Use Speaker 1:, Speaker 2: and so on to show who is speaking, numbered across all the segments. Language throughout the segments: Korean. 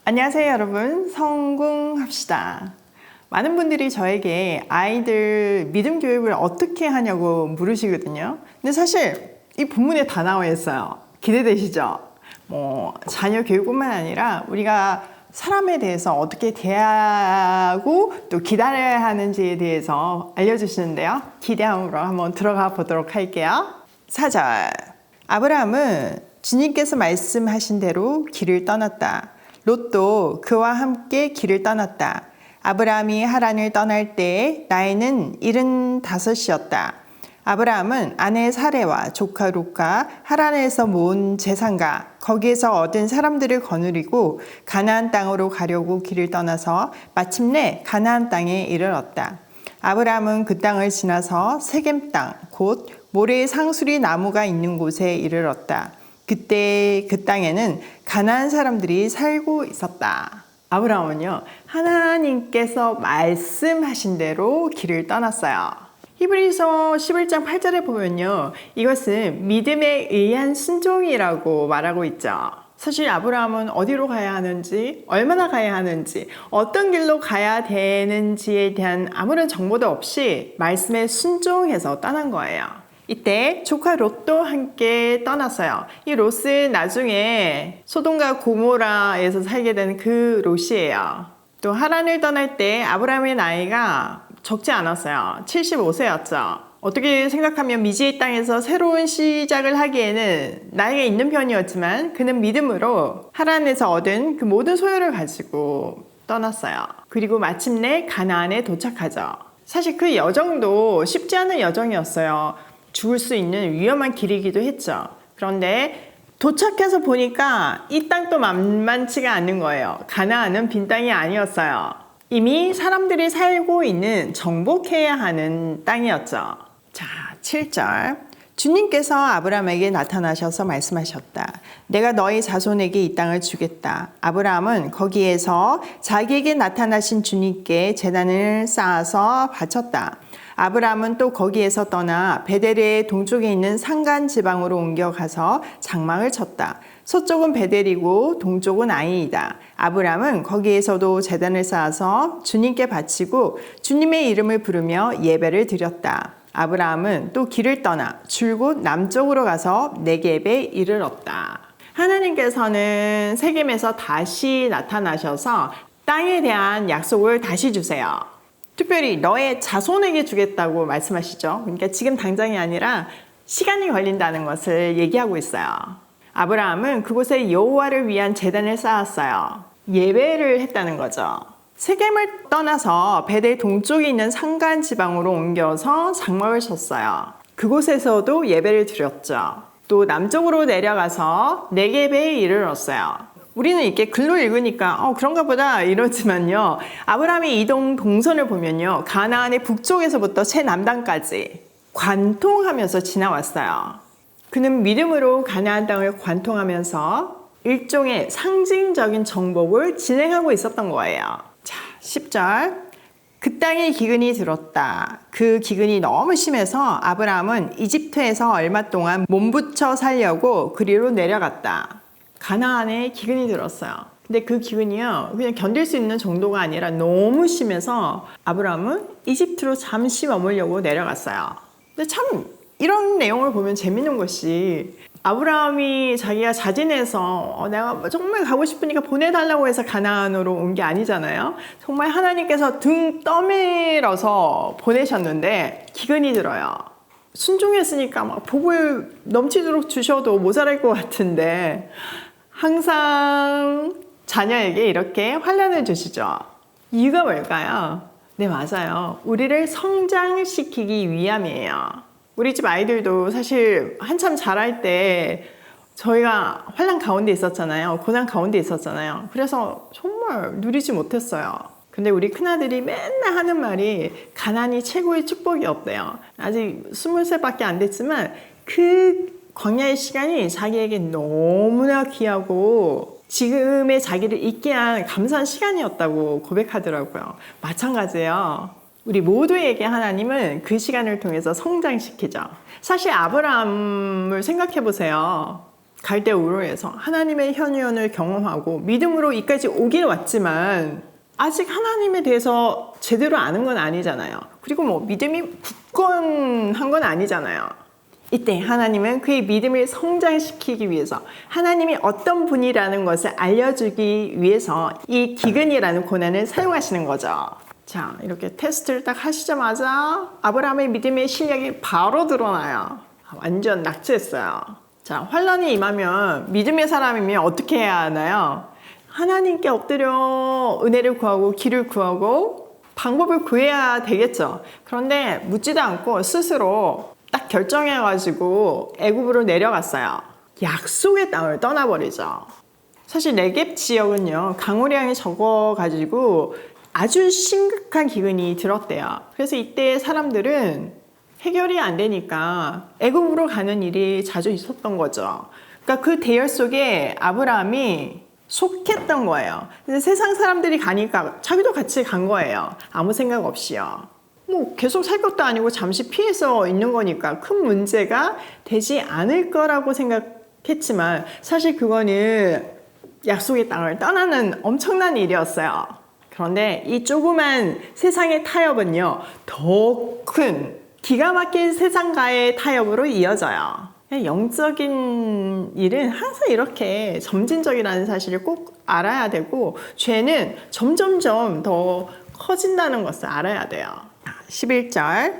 Speaker 1: 안녕하세요 여러분, 성공합시다. 많은 분들이 저에게 아이들 믿음 교육을 어떻게 하냐고 물으시거든요. 근데 사실 이 본문에 다 나와 있어요. 기대되시죠? 자녀 교육뿐만 아니라 우리가 사람에 대해서 어떻게 대하고 또 기다려야 하는지에 대해서 알려주시는데요. 기대함으로 한번 들어가 보도록 할게요. 4절. 아브라함은 주님께서 말씀하신 대로 길을 떠났다. 롯도 그와 함께 길을 떠났다. 아브라함이 하란을 떠날 때에 나이는 75이었다. 아브라함은 아내 사레와 조카 롯과 하란에서 모은 재산과 거기에서 얻은 사람들을 거느리고 가나안 땅으로 가려고 길을 떠나서 마침내 가나안 땅에 이르렀다. 아브라함은 그 땅을 지나서 세겜 땅, 곧 모래 상수리 나무가 있는 곳에 이르렀다. 그때 그 땅에는 가나안 사람들이 살고 있었다. 아브라함은요, 하나님께서 말씀하신 대로 길을 떠났어요. 히브리서 11장 8절에 보면요, 이것은 믿음에 의한 순종이라고 말하고 있죠. 사실 아브라함은 어디로 가야 하는지, 얼마나 가야 하는지, 어떤 길로 가야 되는지에 대한 아무런 정보도 없이 말씀에 순종해서 떠난 거예요. 이때 조카 롯도 함께 떠났어요. 이 롯은 나중에 소돔과 고모라에서 살게 된 그 롯이에요. 또 하란을 떠날 때 아브라함의 나이가 적지 않았어요. 75세였죠. 어떻게 생각하면 미지의 땅에서 새로운 시작을 하기에는 나이가 있는 편이었지만 그는 믿음으로 하란에서 얻은 그 모든 소유를 가지고 떠났어요. 그리고 마침내 가나안에 도착하죠. 사실 그 여정도 쉽지 않은 여정이었어요. 죽을 수 있는 위험한 길이기도 했죠. 그런데 도착해서 보니까 이 땅도 만만치가 않는 거예요. 가나안은 빈 땅이 아니었어요. 이미 사람들이 살고 있는 정복해야 하는 땅이었죠. 자, 7절. 주님께서 아브라함에게 나타나셔서 말씀하셨다. 내가 너희 자손에게 이 땅을 주겠다. 아브라함은 거기에서 자기에게 나타나신 주님께 제단을 쌓아서 바쳤다. 아브라함은 또 거기에서 떠나 베델의 동쪽에 있는 산간 지방으로 옮겨가서 장막을 쳤다. 서쪽은 베델이고 동쪽은 아이이다. 아브라함은 거기에서도 제단을 쌓아서 주님께 바치고 주님의 이름을 부르며 예배를 드렸다. 아브라함은 또 길을 떠나 줄곧 남쪽으로 가서 네겝에 이르렀다. 하나님께서는 세겜에서 다시 나타나셔서 땅에 대한 약속을 다시 주세요. 특별히 너의 자손에게 주겠다고 말씀하시죠. 그러니까 지금 당장이 아니라 시간이 걸린다는 것을 얘기하고 있어요. 아브라함은 그곳에 여호와를 위한 제단을 쌓았어요. 예배를 했다는 거죠. 세겜을 떠나서 베델 동쪽에 있는 산간 지방으로 옮겨서 장막을 쳤어요. 그곳에서도 예배를 드렸죠. 또 남쪽으로 내려가서 네겝에 이르렀어요. 우리는 이렇게 글로 읽으니까 그런가 보다 이러지만요, 아브라함의 이동 동선을 보면요, 가나안의 북쪽에서부터 최남단까지 관통하면서 지나왔어요. 그는 믿음으로 가나안 땅을 관통하면서 일종의 상징적인 정복을 진행하고 있었던 거예요. 자, 10절. 그 땅에 기근이 들었다. 그 기근이 너무 심해서 아브라함은 이집트에서 얼마 동안 몸부쳐 살려고 그리로 내려갔다. 가나안에 기근이 들었어요. 근데 그 기근이요, 그냥 견딜 수 있는 정도가 아니라 너무 심해서 아브라함은 이집트로 잠시 머물려고 내려갔어요. 근데 참 이런 내용을 보면 재밌는 것이, 아브라함이 자기가 자진해서 내가 정말 가고 싶으니까 보내달라고 해서 가나안으로 온 게 아니잖아요. 정말 하나님께서 등 떠밀어서 보내셨는데 기근이 들어요. 순종했으니까 막 복을 넘치도록 주셔도 모자랄 것 같은데 항상 자녀에게 이렇게 환난을 주시죠. 이유가 뭘까요? 네, 맞아요. 우리를 성장시키기 위함이에요. 우리 집 아이들도 사실 한참 자랄 때 저희가 환난 가운데 있었잖아요. 고난 가운데 있었잖아요. 그래서 정말 누리지 못했어요. 근데 우리 큰아들이 맨날 하는 말이 가난이 최고의 축복이 없대요. 아직 20살밖에 안 됐지만 그 광야의 시간이 자기에게 너무나 귀하고 지금의 자기를 있게 한 감사한 시간이었다고 고백하더라고요. 마찬가지예요. 우리 모두에게 하나님은 그 시간을 통해서 성장시키죠. 사실 아브라함을 생각해 보세요. 갈대우르에서 하나님의 현유연을 경험하고 믿음으로 이까지 오긴 왔지만 아직 하나님에 대해서 제대로 아는 건 아니잖아요. 그리고 뭐 믿음이 굳건한 건 아니잖아요. 이때 하나님은 그의 믿음을 성장시키기 위해서 하나님이 어떤 분이라는 것을 알려주기 위해서 이 기근이라는 고난을 사용하시는 거죠. 자, 이렇게 테스트를 딱 하시자마자 아브라함의 믿음의 실력이 바로 드러나요. 완전 낙제했어요. 자, 환란이 임하면 믿음의 사람이면 어떻게 해야 하나요? 하나님께 엎드려 은혜를 구하고 길을 구하고 방법을 구해야 되겠죠. 그런데 묻지도 않고 스스로 딱 결정해가지고 애굽으로 내려갔어요. 약속의 땅을 떠나버리죠. 사실 네겝 지역은요, 강우량이 적어가지고 아주 심각한 기근이 들었대요. 그래서 이때 사람들은 해결이 안 되니까 애굽으로 가는 일이 자주 있었던 거죠. 그러니까 그 대열 속에 아브라함이 속했던 거예요. 근데 세상 사람들이 가니까 자기도 같이 간 거예요. 아무 생각 없이요. 뭐 계속 살 것도 아니고 잠시 피해서 있는 거니까 큰 문제가 되지 않을 거라고 생각했지만 사실 그거는 약속의 땅을 떠나는 엄청난 일이었어요. 그런데 이 조그만 세상의 타협은요, 더 큰 기가 막힌 세상과의 타협으로 이어져요. 영적인 일은 항상 이렇게 점진적이라는 사실을 꼭 알아야 되고 죄는 점점점 더 커진다는 것을 알아야 돼요. 11절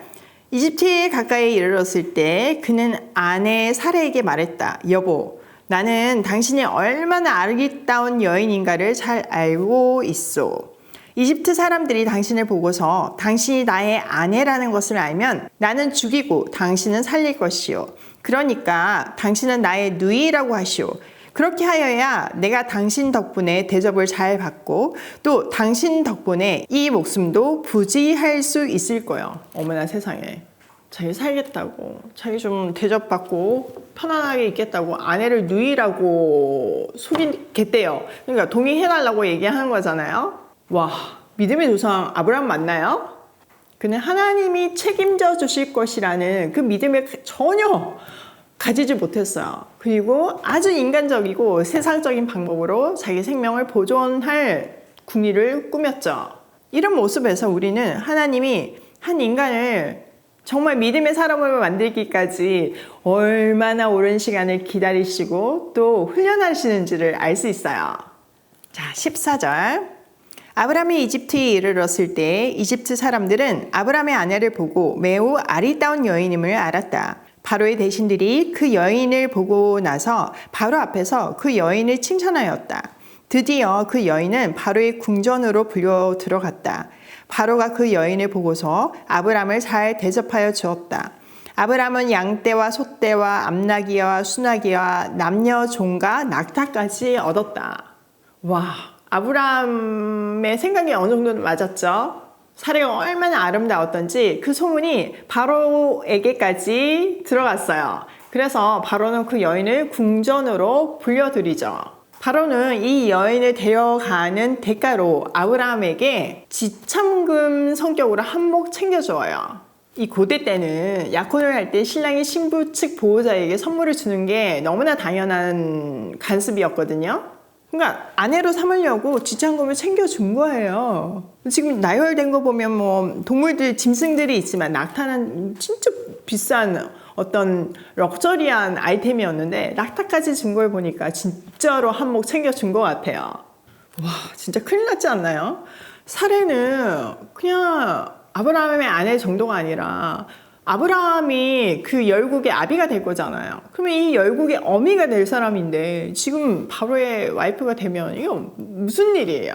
Speaker 1: 이집트에 가까이 이르렀을 때 그는 아내 사레에게 말했다. 여보, 나는 당신이 얼마나 아리따운 여인인가를 잘 알고 있소. 이집트 사람들이 당신을 보고서 당신이 나의 아내라는 것을 알면 나는 죽이고 당신은 살릴 것이요. 그러니까 당신은 나의 누이라고 하시오. 그렇게 하여야 내가 당신 덕분에 대접을 잘 받고 또 당신 덕분에 이 목숨도 부지할 수 있을 거예요. 어머나 세상에. 자기 살겠다고, 자기 좀 대접받고 편안하게 있겠다고 아내를 누이라고 속이겠대요. 그러니까 동의해달라고 얘기하는 거잖아요. 와, 믿음의 조상 아브라함 맞나요? 그는 하나님이 책임져 주실 것이라는 그 믿음을 전혀 가지지 못했어요. 그리고 아주 인간적이고 세상적인 방법으로 자기 생명을 보존할 궁리를 꾸몄죠. 이런 모습에서 우리는 하나님이 한 인간을 정말 믿음의 사람을 만들기까지 얼마나 오랜 시간을 기다리시고 또 훈련하시는지를 알 수 있어요. 자, 14절. 아브라함이 이집트에 이르렀을 때 이집트 사람들은 아브라함의 아내를 보고 매우 아리따운 여인임을 알았다. 바로의 대신들이 그 여인을 보고 나서 바로 앞에서 그 여인을 칭찬하였다. 드디어 그 여인은 바로의 궁전으로 불려 들어갔다. 바로가 그 여인을 보고서 아브라함을 잘 대접하여 주었다. 아브라함은 양떼와 소떼와 암나귀와 수나귀와 남녀 종과 낙타까지 얻었다. 와, 아브라함의 생각이 어느 정도 맞았죠? 사례가 얼마나 아름다웠던지 그 소문이 바로에게까지 들어갔어요. 그래서 바로는 그 여인을 궁전으로 불려들이죠. 바로는 이 여인을 데려가는 대가로 아브라함에게 지참금 성격으로 한몫 챙겨줘요. 이 고대 때는 약혼을 할 때 신랑이 신부 측 보호자에게 선물을 주는 게 너무나 당연한 관습이었거든요. 그러니까 아내로 삼으려고 지참금을 챙겨준 거예요. 지금 나열된 거 보면 뭐 동물들, 짐승들이 있지만 낙타는 진짜 비싼 어떤 럭셔리한 아이템이었는데 낙타까지 준 걸 보니까 진짜로 한몫 챙겨준 것 같아요. 와, 진짜 큰일 났지 않나요? 사례는 그냥 아브라함의 아내 정도가 아니라 아브라함이 그 열국의 아비가 될 거잖아요. 그러면 이 열국의 어미가 될 사람인데 지금 바로의 와이프가 되면 이거 무슨 일이에요?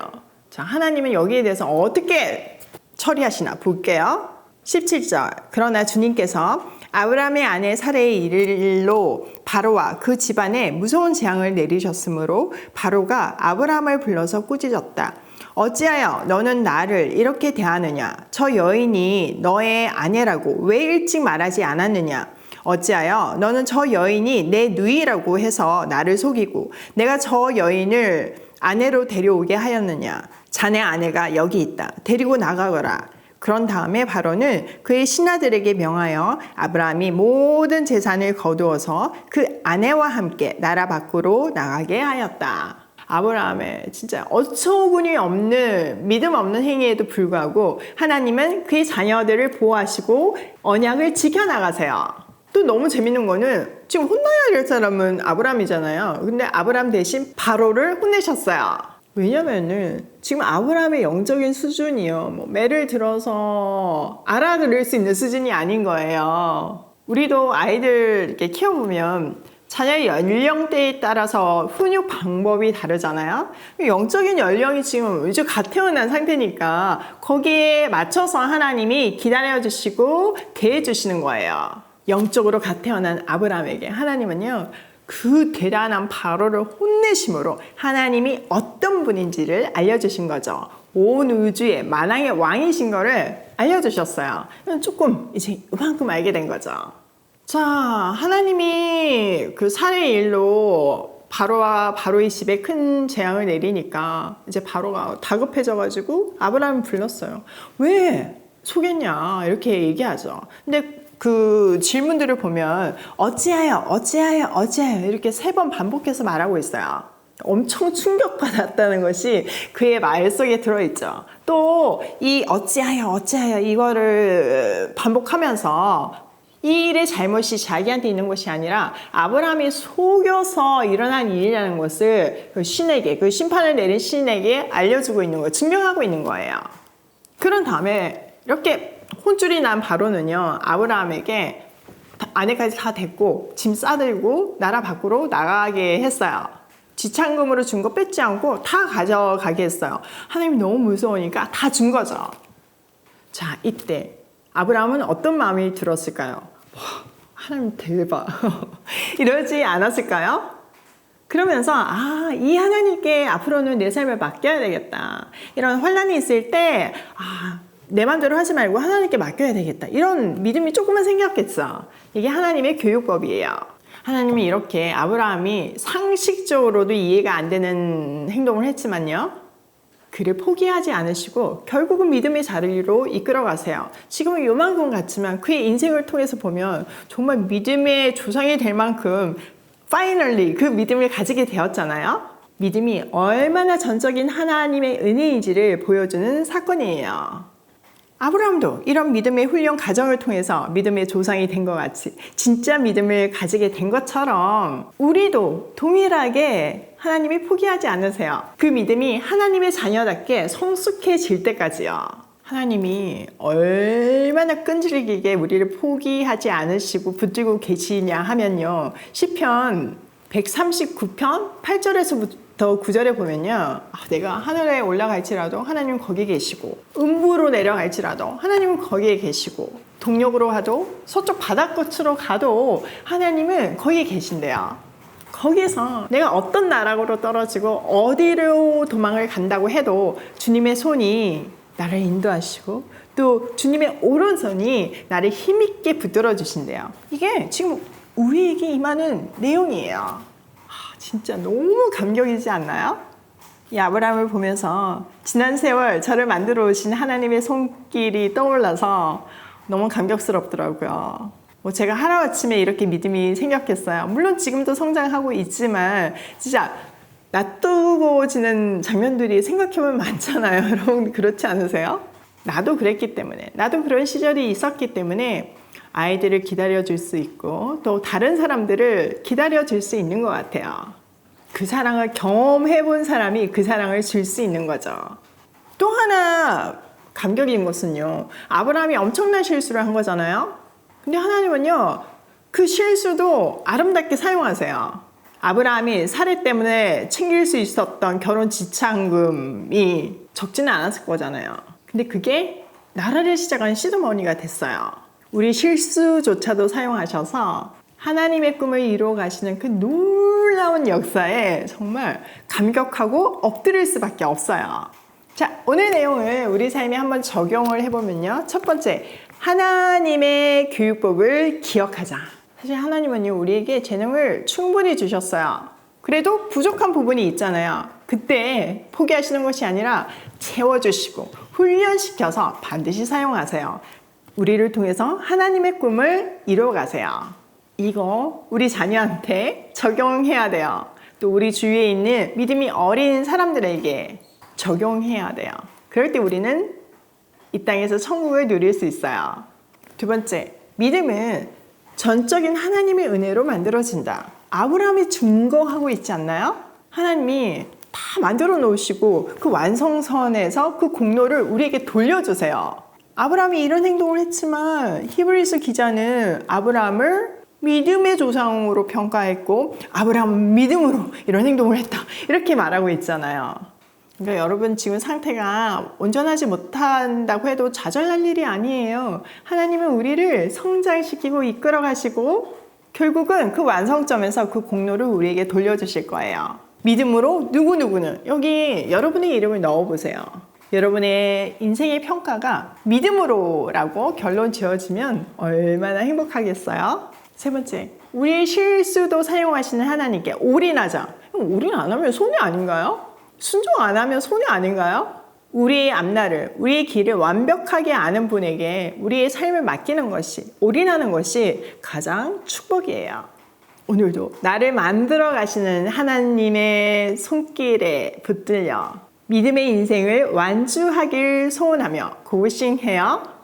Speaker 1: 자, 하나님은 여기에 대해서 어떻게 처리하시나 볼게요. 17절. 그러나 주님께서 아브라함의 아내 사레의 일로 바로와 그 집안에 무서운 재앙을 내리셨으므로 바로가 아브라함을 불러서 꾸짖었다. 어찌하여 너는 나를 이렇게 대하느냐? 저 여인이 너의 아내라고 왜 일찍 말하지 않았느냐? 어찌하여 너는 저 여인이 내 누이라고 해서 나를 속이고 내가 저 여인을 아내로 데려오게 하였느냐? 자네 아내가 여기 있다. 데리고 나가거라. 그런 다음에 바로는 그의 신하들에게 명하여 아브라함이 모든 재산을 거두어서 그 아내와 함께 나라 밖으로 나가게 하였다. 아브라함의 진짜 어처구니 없는 믿음 없는 행위에도 불구하고 하나님은 그의 자녀들을 보호하시고 언약을 지켜나가세요. 또 너무 재밌는 거는 지금 혼나야 될 사람은 아브라함이잖아요. 근데 아브라함 대신 바로를 혼내셨어요. 왜냐면은 지금 아브라함의 영적인 수준이요, 뭐 매를 들어서 알아들을 수 있는 수준이 아닌 거예요. 우리도 아이들 이렇게 키워보면 자녀의 연령대에 따라서 훈육 방법이 다르잖아요. 영적인 연령이 지금 이제 갓 태어난 상태니까 거기에 맞춰서 하나님이 기다려주시고 대해주시는 거예요. 영적으로 갓 태어난 아브라함에게 하나님은요, 그 대단한 바로를 혼내심으로 하나님이 어떤 분인지를 알려주신 거죠. 온 우주의 만왕의 왕이신 거를 알려주셨어요. 조금 이제 이만큼 알게 된 거죠. 자, 하나님이 그 살해 일로 바로와 바로의 집에 큰 재앙을 내리니까 이제 바로가 다급해져가지고 아브라함을 불렀어요. 왜 속였냐 이렇게 얘기하죠. 근데 그 질문들을 보면 어찌하여 이렇게 3번 반복해서 말하고 있어요. 엄청 충격받았다는 것이 그의 말 속에 들어있죠. 또 이 어찌하여 이거를 반복하면서 이 일의 잘못이 자기한테 있는 것이 아니라 아브라함이 속여서 일어난 일이라는 것을 그 신에게, 그 심판을 내린 신에게 알려주고 있는 거예요. 증명하고 있는 거예요. 그런 다음에 이렇게 혼쭐이 난 바로는요, 아브라함에게 아내까지 다 데리고 짐 싸들고 나라 밖으로 나가게 했어요. 지참금으로 준 거 뺏지 않고 다 가져가게 했어요. 하나님이 너무 무서우니까 다 준 거죠. 자, 이때 아브라함은 어떤 마음이 들었을까요? 와, 하나님 대박. 이러지 않았을까요? 그러면서 이 하나님께 앞으로는 내 삶을 맡겨야 되겠다. 이런 환난이 있을 때 내 맘대로 하지 말고 하나님께 맡겨야 되겠다. 이런 믿음이 조금만 생겼겠어. 이게 하나님의 교육법이에요. 하나님이 이렇게 아브라함이 상식적으로도 이해가 안 되는 행동을 했지만요, 그를 포기하지 않으시고 결국은 믿음의 자리로 이끌어 가세요. 지금은 요만큼 같지만 그의 인생을 통해서 보면 정말 믿음의 조상이 될 만큼 파이널리 그 믿음을 가지게 되었잖아요. 믿음이 얼마나 전적인 하나님의 은혜인지를 보여주는 사건이에요. 아브라함도 이런 믿음의 훈련 과정을 통해서 믿음의 조상이 된 것 같이 진짜 믿음을 가지게 된 것처럼 우리도 동일하게 하나님이 포기하지 않으세요. 그 믿음이 하나님의 자녀답게 성숙해질 때까지요. 하나님이 얼마나 끈질기게 우리를 포기하지 않으시고 붙들고 계시냐 하면요, 시편 139편 8절에서부터 9절에 보면요, 내가 하늘에 올라갈지라도 하나님은 거기 계시고 음부로 내려갈지라도 하나님은 거기에 계시고 동력으로 가도 서쪽 바닷끝으로 가도 하나님은 거기에 계신대요. 거기서 내가 어떤 나락으로 떨어지고 어디로 도망을 간다고 해도 주님의 손이 나를 인도하시고 또 주님의 오른손이 나를 힘있게 붙들어 주신대요. 이게 지금 우리에게 임하는 내용이에요. 진짜 너무 감격이지 않나요? 이 아브라함을 보면서 지난 세월 저를 만들어 오신 하나님의 손길이 떠올라서 너무 감격스럽더라고요. 제가 하루아침에 이렇게 믿음이 생겼겠어요. 물론 지금도 성장하고 있지만 진짜 놔두고 지는 장면들이 생각해보면 많잖아요. 여러분 그렇지 않으세요? 나도 그랬기 때문에, 나도 그런 시절이 있었기 때문에 아이들을 기다려줄 수 있고 또 다른 사람들을 기다려줄 수 있는 것 같아요. 그 사랑을 경험해본 사람이 그 사랑을 줄 수 있는 거죠. 또 하나 감격인 것은요, 아브라함이 엄청난 실수를 한 거잖아요. 근데 하나님은요, 그 실수도 아름답게 사용하세요. 아브라함이 살해 때문에 챙길 수 있었던 결혼 지참금이 적지는 않았을 거잖아요. 근데 그게 나라를 시작한 시드머니가 됐어요. 우리 실수조차도 사용하셔서 하나님의 꿈을 이루어 가시는 그 놀라운 역사에 정말 감격하고 엎드릴 수밖에 없어요. 자, 오늘 내용을 우리 삶에 한번 적용을 해보면요. 첫 번째, 하나님의 교육법을 기억하자. 사실 하나님은요, 우리에게 재능을 충분히 주셨어요. 그래도 부족한 부분이 있잖아요. 그때 포기하시는 것이 아니라 채워주시고 훈련시켜서 반드시 사용하세요. 우리를 통해서 하나님의 꿈을 이루어가세요. 이거 우리 자녀한테 적용해야 돼요. 또 우리 주위에 있는 믿음이 어린 사람들에게 적용해야 돼요. 그럴 때 우리는 이 땅에서 천국을 누릴 수 있어요. 두 번째, 믿음은 전적인 하나님의 은혜로 만들어진다. 아브라함이 증거하고 있지 않나요? 하나님이 다 만들어 놓으시고 그 완성선에서 그 공로를 우리에게 돌려주세요. 아브라함이 이런 행동을 했지만 히브리서 기자는 아브라함을 믿음의 조상으로 평가했고 아브라함은 믿음으로 이런 행동을 했다. 이렇게 말하고 있잖아요. 그러니까 여러분 지금 상태가 온전하지 못한다고 해도 좌절할 일이 아니에요. 하나님은 우리를 성장시키고 이끌어 가시고 결국은 그 완성점에서 그 공로를 우리에게 돌려주실 거예요. 믿음으로 누구누구는 여기 여러분의 이름을 넣어보세요. 여러분의 인생의 평가가 믿음으로라고 결론 지어지면 얼마나 행복하겠어요? 세 번째, 우리의 실수도 사용하시는 하나님께 올인하자. 올인 안 하면 손해 아닌가요? 순종 안 하면 손해 아닌가요? 우리의 앞날을, 우리의 길을 완벽하게 아는 분에게 우리의 삶을 맡기는 것이, 올인하는 것이 가장 축복이에요. 오늘도 나를 만들어 가시는 하나님의 손길에 붙들려 믿음의 인생을 완주하길 소원하며 고싱해요.